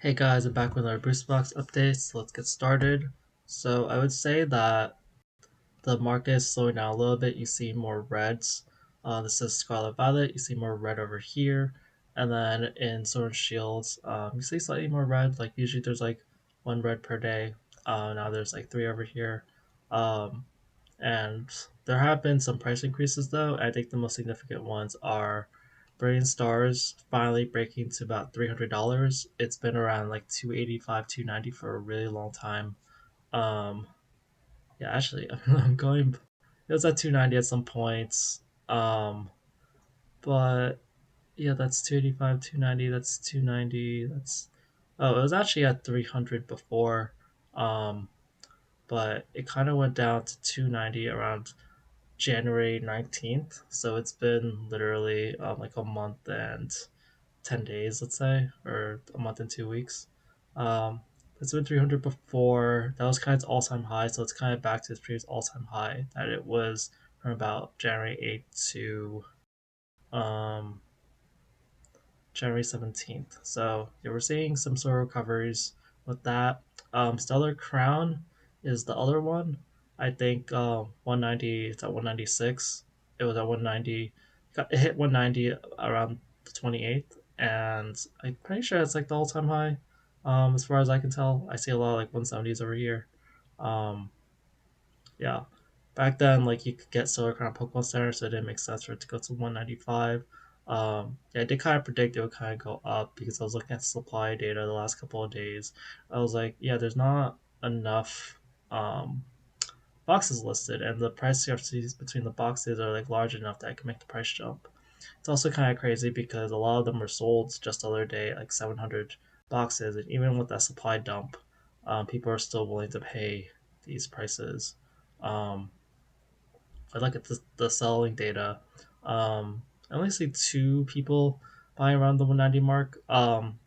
Hey guys, I'm back with our boost box updates. Let's get started. So I would say that the market is slowing down a little bit. You see more reds. This is Scarlet Violet. You see more red over here. And then in Sword and Shields, you see slightly more red. Like usually there's like one red per day. Now there's like three over here. Um, and there have been some price increases though. I think the most significant ones are Brilliant Stars finally breaking to about $300. It's been around like 285, 290 for a really long time. Um, yeah, actually, I'm going. It was at 290 at some points. But yeah, that's 285, 290. That's 290. That's oh, it was actually at 300 before. Um, but it kind of went down to 290 around January 19th. So it's been literally like a month and 10 days, let's say, or a month and 2 weeks. Um, it's been 300 before. That was kind of its all time high. So it's kind of back to its previous all time high that it was from about January 8th to um, January 17th. So yeah, we're seeing some sort of recoveries with that. Stellar Crown is the other one. I think 190, it's at 196. It was at 190. It hit 190 around the 28th. And I'm pretty sure it's like the all time high. As far as I can tell, I see a lot of like 170s over here. Um, yeah. Back then, like you could get Solar Crown Pokemon Center, so it didn't make sense for it to go to 195. Yeah, I did kind of predict it would kind of go up because I was looking at supply data the last couple of days. I was like, yeah, there's not enough um, boxes listed, and the price discrepancies between the boxes are like large enough that I can make the price jump. It's also kind of crazy because a lot of them were sold just the other day, like 700 boxes, and even with that supply dump, people are still willing to pay these prices. Um, I look at the selling data. I only see two people buying around the 190 mark.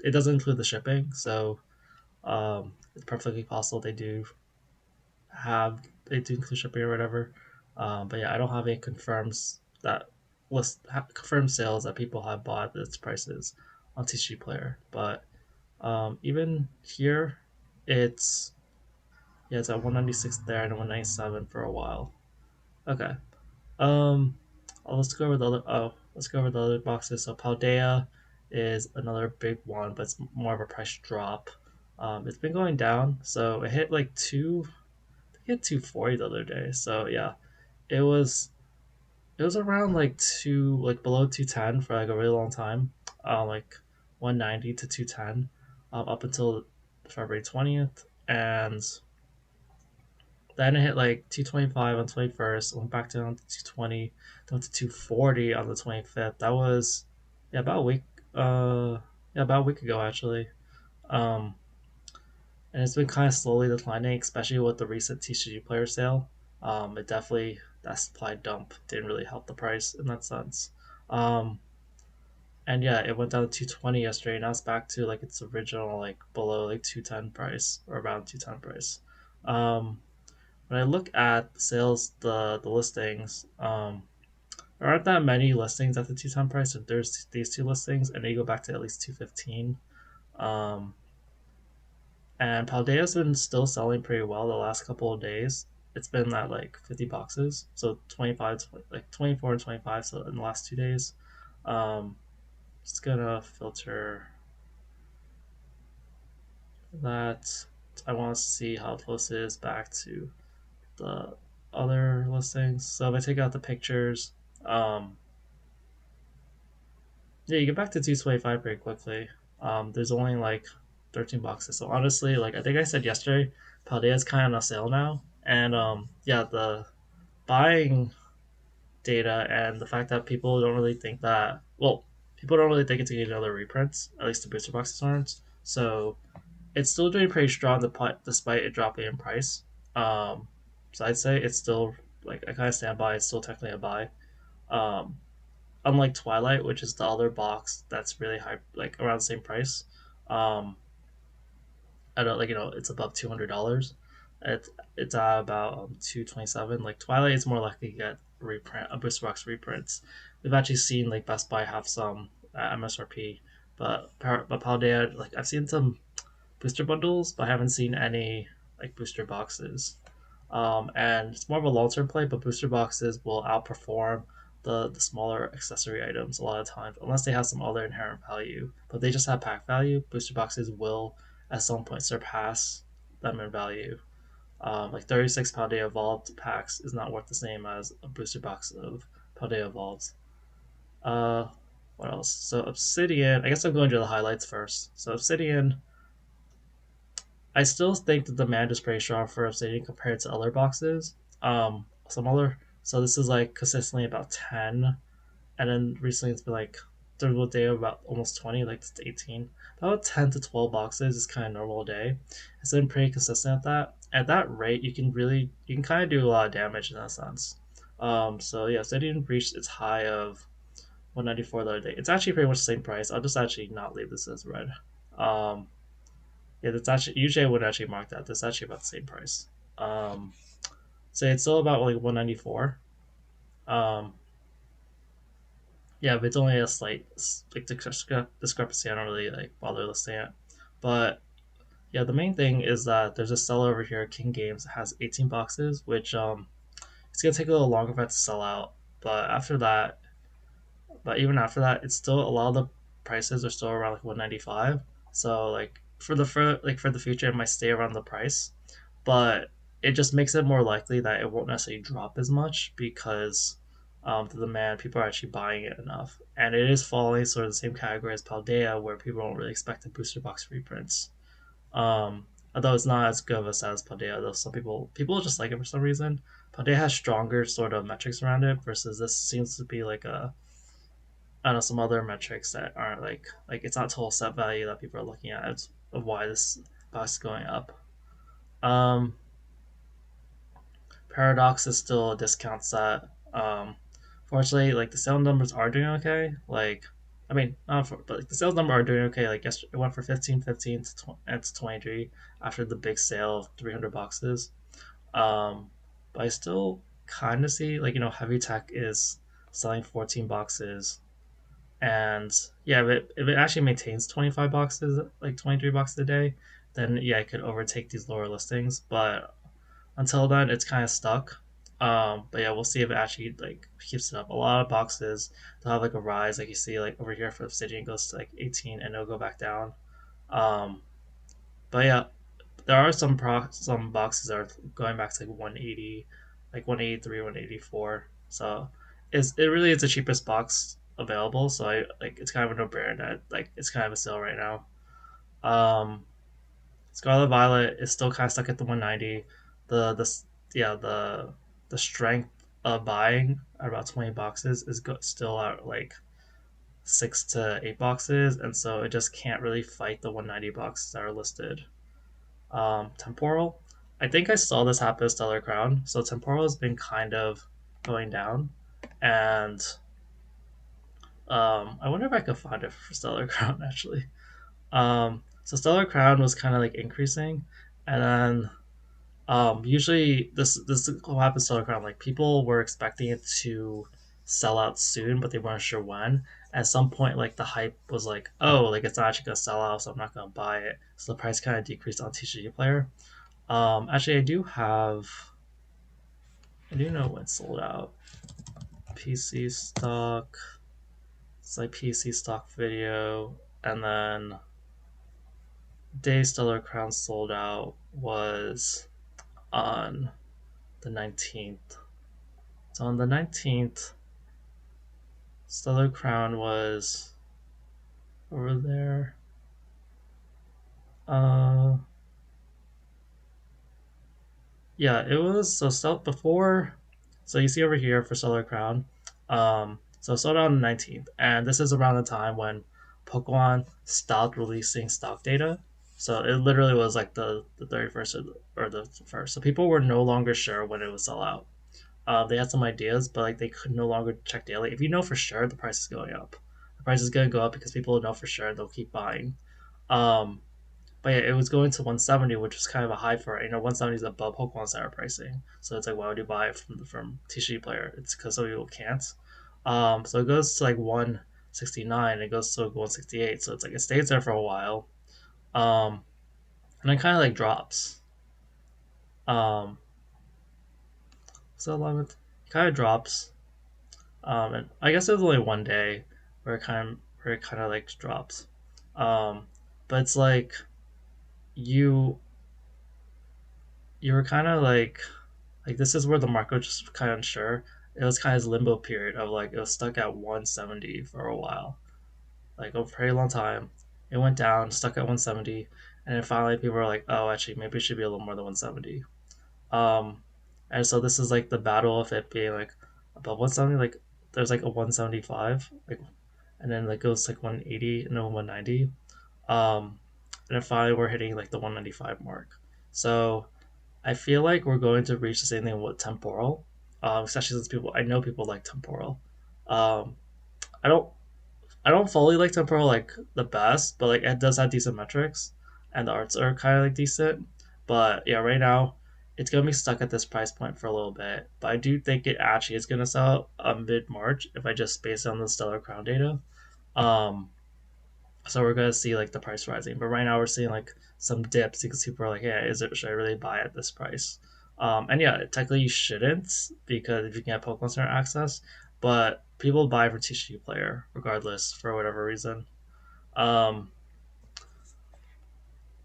It doesn't include the shipping, so it's perfectly possible they do include shipping or whatever. But yeah, I don't have any confirms that confirmed sales that people have bought its prices on TCG Player. But even here, it's yeah, it's at 196 there and 197 for a while. Okay. Um, let's go over the other boxes. So Paldea is another big one, but it's more of a price drop. It's been going down, so it hit like it hit 240 the other day. So yeah, it was it was around like like below 210 for like a really long time, like 190 to 210, up until February 20th, and then it hit like 225 on 21st, went back down to 220, down to 240 on the 25th. That was yeah about a week. Yeah, about a week ago actually. Um, and it's been kind of slowly declining, especially with the recent TCG player sale. It definitely that supply dump didn't really help the price in that sense. Um, and yeah, it went down to 220 yesterday. Now it's back to like its original like below like 210 price or around 210 price. Um, when I look at the sales, the listings, there aren't that many listings at the 210 price. If there's these two listings, and they go back to at least 215. Um, and Paldea's been still selling pretty well the last couple of days. It's been at like 50 boxes, so 25, like 24 and 25. So in the last 2 days, um, just gonna filter that. I want to see how close it is back to the other listings. So if I take out the pictures, um, yeah, you get back to 225 pretty quickly. There's only like 13 boxes. So honestly, like I think I said yesterday, Paldea is kind of on sale now. And yeah, the buying data and the fact that people don't really think that, well, people don't really think it's going to get another reprints, at least the booster boxes aren't. So it's still doing pretty strong despite it dropping in price. Um, so I'd say it's still, like, I kind of stand by, it's still technically a buy. Um, Unlike Twilight, which is the other box that's really high, like around the same price. Um, I don't like it's above $200. It's it's about 227. Like Twilight is more likely to get a booster box reprints. We've actually seen like Best Buy have some at MSRP, but Paldea, like I've seen some. booster bundles, but I haven't seen any like booster boxes. And it's more of a long term play, but booster boxes will outperform the smaller accessory items a lot of times, unless they have some other inherent value. But they just have pack value. Booster boxes will at some point surpass them in value. Like 36 Paldea Evolved packs is not worth the same as a booster box of Paldea Evolved. Uh, what else? So Obsidian, I guess I'm going to the highlights first. So Obsidian, I still think the demand is pretty strong for Obsidian compared to other boxes. Some other, so this is like consistently about 10, and then recently it's been like there's a day of about almost 20, like it's 18. About 10 to 12 boxes is kind of normal day. It's been pretty consistent at that. At that rate, you can kind of do a lot of damage in that sense. So yeah, Obsidian reached its high of 194 the other day. It's actually pretty much the same price. I'll just actually not leave this as red. Um, yeah, that's actually usually I would actually mark that. That's actually about the same price. Um, so it's still about like 194. Um, yeah, but it's only a slight like discrepancy. I don't really like bother listing it. But yeah, the main thing is that there's a seller over here, King Games, that has 18 boxes, which it's gonna take a little longer for it to sell out. But after that, but even after that, it's still a lot of the prices are still around like 195. So like for the future, it might stay around the price, but it just makes it more likely that it won't necessarily drop as much because the demand people are actually buying it enough, and it is following sort of the same category as Paldea, where people don't really expect the booster box reprints. Although it's not as good of a set as Paldea, though some people just like it for some reason. Paldea has stronger sort of metrics around it versus this seems to be like a I don't know some other metrics that aren't like it's not total set value that people are looking at of why this box is going up. Um, Paradox is still a discount set. Fortunately, like the sales numbers are doing okay. Like, I mean, not for, but like, the sales number are doing okay. Like, yesterday, it went for 15.15 and to 23 after the big sale of 300 boxes. Um, but I still kind of see like Heavy Tech is selling 14 boxes, and yeah, if it actually maintains 25 boxes, like 23 boxes a day, then yeah, it could overtake these lower listings. But until then, it's kind of stuck. But yeah, we'll see if it actually like keeps it up. A lot of boxes they'll have like a rise, like you see like over here for Obsidian goes to like 18 and it'll go back down. Um, but yeah, there are some boxes that are going back to like 180, like 183, 184. So it really is the cheapest box available. So I like it's kind of a no brainer that like it's kind of a sale right now. Um, Scarlet Violet is still kind of stuck at the 190. The yeah the strength of buying at about 20 boxes is still at like 6 to 8 boxes, and so it just can't really fight the 190 boxes that are listed. Temporal, I think I saw this happen with Stellar Crown. So Temporal has been kind of going down, and I wonder if I could find it for Stellar Crown actually. So Stellar Crown was kind of like increasing, and then usually this is what happens to Stellar Crown. Like people were expecting it to sell out soon, but they weren't sure when. At some point, like the hype was like, oh, like it's not actually gonna sell out, so I'm not gonna buy it. So the price kind of decreased on TCG Player. Actually, I do know when sold out. PC stock. It's like PC stock video, and then Day Stellar Crown sold out was on the 19th. So on the 19th, Stellar Crown was over there. Uh, yeah, it was before. So you see over here for Stellar Crown. So it sold out on the 19th, and this is around the time when Pokemon stopped releasing stock data. So it literally was like the 31st or the first. So people were no longer sure when it would sell out. They had some ideas, but like they could no longer check daily. If you know for sure, the price is going up. The price is going to go up because people know for sure they'll keep buying. Um, but yeah, it was going to 170, which was kind of a high for it. 170 is above Pokemon Center pricing, so it's like why would you buy it from TCG Player? It's because some people can't. So it goes to like 169. It goes to 168. So it's like it stays there for a while. Um, and it kind of like drops. Um, so 11th kind of drops. And I guess there's only one day where it kind of like drops. Um, but it's like you you were kind of like this is where the market was just kind of unsure. It was kind of this limbo period of like it was stuck at 170 for a while, like a very long time. It went down, stuck at 170, and then finally people were like, "Oh, actually, maybe it should be a little more than 170." Um, and so this is like the battle of it being like above 170. Like there's like a 175, like, and then like goes like 180 and then 190. And then finally we're hitting like the 195 mark. So I feel like we're going to reach the same thing with temporal, especially since people I know people like temporal. Um, I don't I don't fully like temporal like the best, but like it does have decent metrics, and the arts are kind of like decent. But yeah, right now it's gonna be stuck at this price point for a little bit. But I do think it actually is gonna sell mid March if I just base it on the Stellar Crown data. Um, so we're gonna see like the price rising, but right now we're seeing like some dips because people are like, "Yeah, is it should I really buy at this price?" And yeah, technically you shouldn't because if you can get Pokemon Center access, but people buy for TCG player regardless for whatever reason. Um,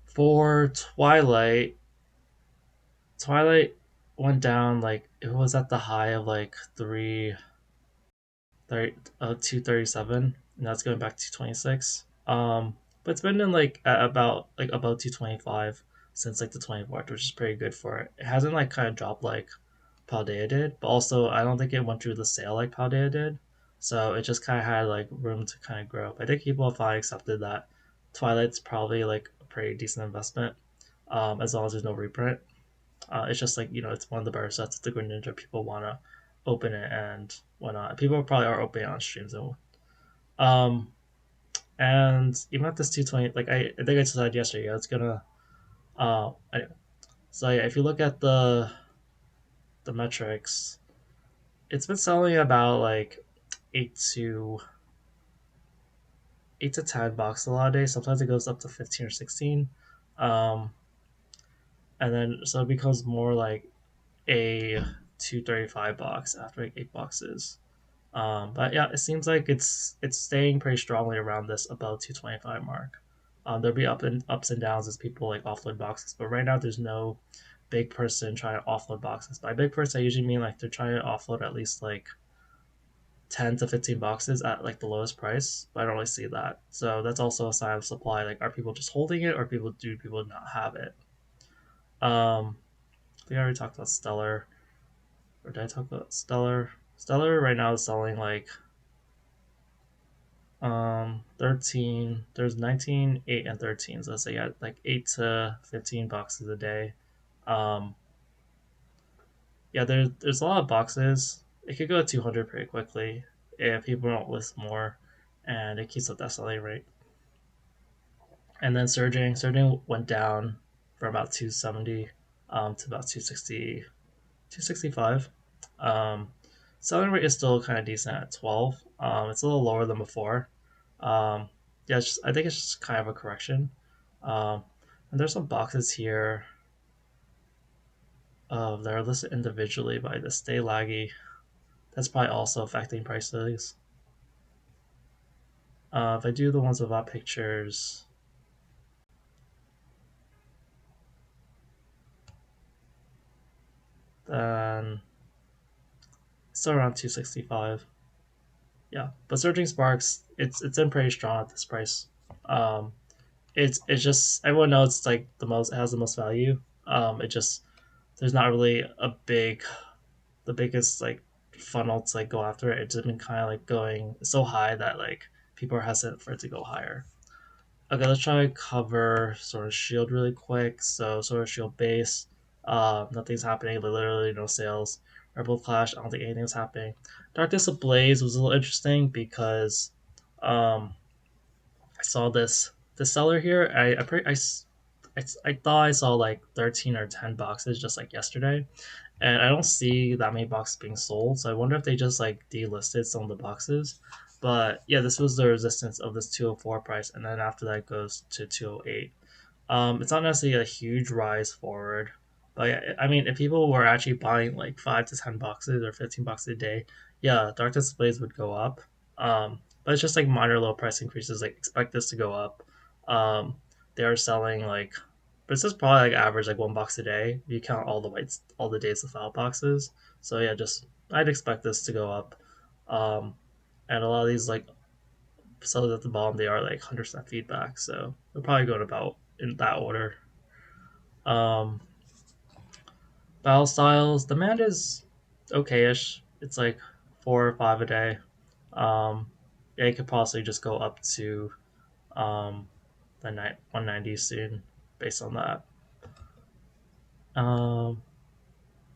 for Twilight went down like it was at the high of like 237, and that's going back to 26. But it's been in like at about 225 since like the 24th, which is pretty good for it. It hasn't like kind of dropped like Paldea did, but also I don't think it went through the sale like Paldea did. So it just kind of had like room to kind of grow. But I think people have finally accepted that Twilight's probably like a pretty decent investment, as long as there's no reprint. It's just like it's one of the better sets of the Greninja. People want to open it and whatnot. People probably are opening it on streams um and even at this 220, like I think I said yesterday, it's gonna anyway. So yeah, if you look at the metrics, it's been selling about like 8 to 10 bucks a lot of days. Sometimes it goes up to 15 or 16. Um, and then so it becomes more like a 235 box after like 8 boxes. But yeah, it seems like it's staying pretty strongly around this above 225 mark. There'll be ups and downs as people like offload boxes, but right now there's no big person trying to offload boxes. By big person, I usually mean like they're trying to offload at least like 10 to 15 boxes at like the lowest price, but I don't really see that. So that's also a sign of supply. Like, are people just holding it, or people not have it? I think I already talked about Stellar, or did I talk about Stellar? Stellar right now is selling like 13. There's 19, 8, and 13. So let's say yeah, like 8 to 15 boxes a day. Um, yeah, there's a lot of boxes. It could go to 200 pretty quickly if people don't list more, and it keeps up that selling rate. And then surging went down from about 270 to about 260, 265. Um, selling rate is still kind of decent at 12. It's a little lower than before. Um, yeah, I think it's just kind of a correction. Um, and there's some boxes here that are listed individually by the stay laggy. That's probably also affecting prices. If I do the ones without pictures, then it's still around 265. Yeah, but Surging Sparks, it's in pretty strong at this price. Um, it's just everyone knows it's like it has the most value. It just there's not really the biggest like funnel to like go after it. It's just been kind of like going so high that like people are hesitant for it to go higher. Okay, let's try to cover Sword of Shield really quick. So Sword of Shield base, nothing's happening. Literally no sales. Rebel Clash, I don't think anything's happening. Darkness Ablaze was a little interesting because um, I saw this seller here. I thought I saw like 13 or 10 boxes just like yesterday, and I don't see that many boxes being sold. So I wonder if they just like delisted some of the boxes. But yeah, this was the resistance of this 204 price, and then after that it goes to 208. It's not necessarily a huge rise forward, but yeah, I mean, if people were actually buying like 5 to 10 boxes or 15 boxes a day, yeah, dark displays would go up. But it's just like minor little price increases. Like expect this to go up. Um, they are selling like, but it's just probably like average like 1 box a day. If you count all the whites, all the days of file boxes. So yeah, just I'd expect this to go up. Um, and a lot of these like sellers at the bottom, they are like 100% feedback, so they're probably going about in that order. Um, Battle styles, demand is okay-ish. It's like 4 or 5 a day. Um, yeah, it could possibly just go up to um, the 190 soon, based on that. Um,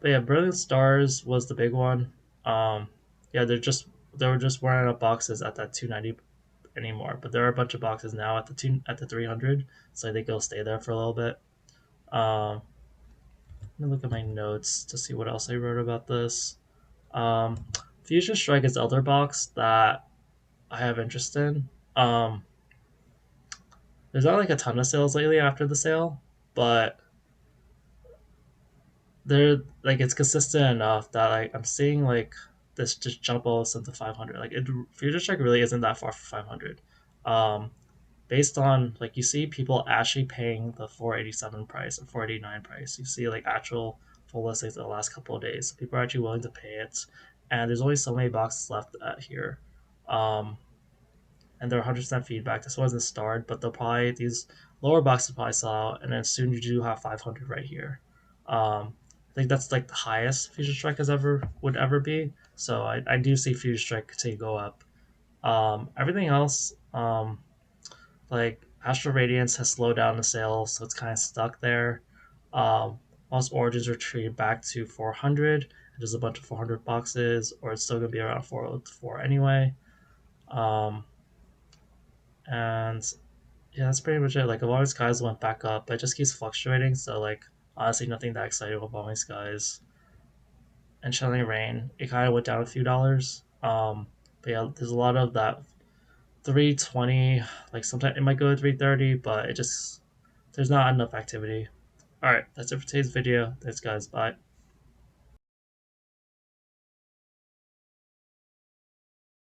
but yeah, Brilliant Stars was the big one. Um, yeah, they were just running up boxes at that 290 anymore, but there are a bunch of boxes now at the 300, so I think it'll stay there for a little bit. Um, Let me look at my notes to see what else I wrote about this. Um, Fusion Strike is the other box that I have interest in. There's not like a ton of sales lately after the sale, but they're like it's consistent enough that like I'm seeing like this just jump all of a sudden to 500. Fusion Strike really isn't that far from 500. Um, Based on like you see people actually paying the 487 price or 489 price. You see like actual full listings in the last couple of days. So people are actually willing to pay it, and there's only so many boxes left at here. Um, and they're 100% feedback. This wasn't starred, but they'll probably these lower boxes probably sell out, and then soon you do have 500 right here. I think that's like the highest Fusion Strike has ever would ever be. So I do see Fusion Strike continue to go up. Everything else, like Astral Radiance has slowed down the sales, so it's kind of stuck there. Most Origins retreated back to 400. There's a bunch of 400 boxes, or it's still gonna be around 404 anyway. Um, and yeah, that's pretty much it. Like Evolving Skies went back up, but it just keeps fluctuating. So like honestly, nothing that exciting with Evolving Skies. And Channeling Rain, it kind of went down a few dollars. But yeah, there's a lot of that 320. Like sometimes it might go to 330, but it just there's not enough activity. All right, that's it for today's video. Thanks, guys. Bye.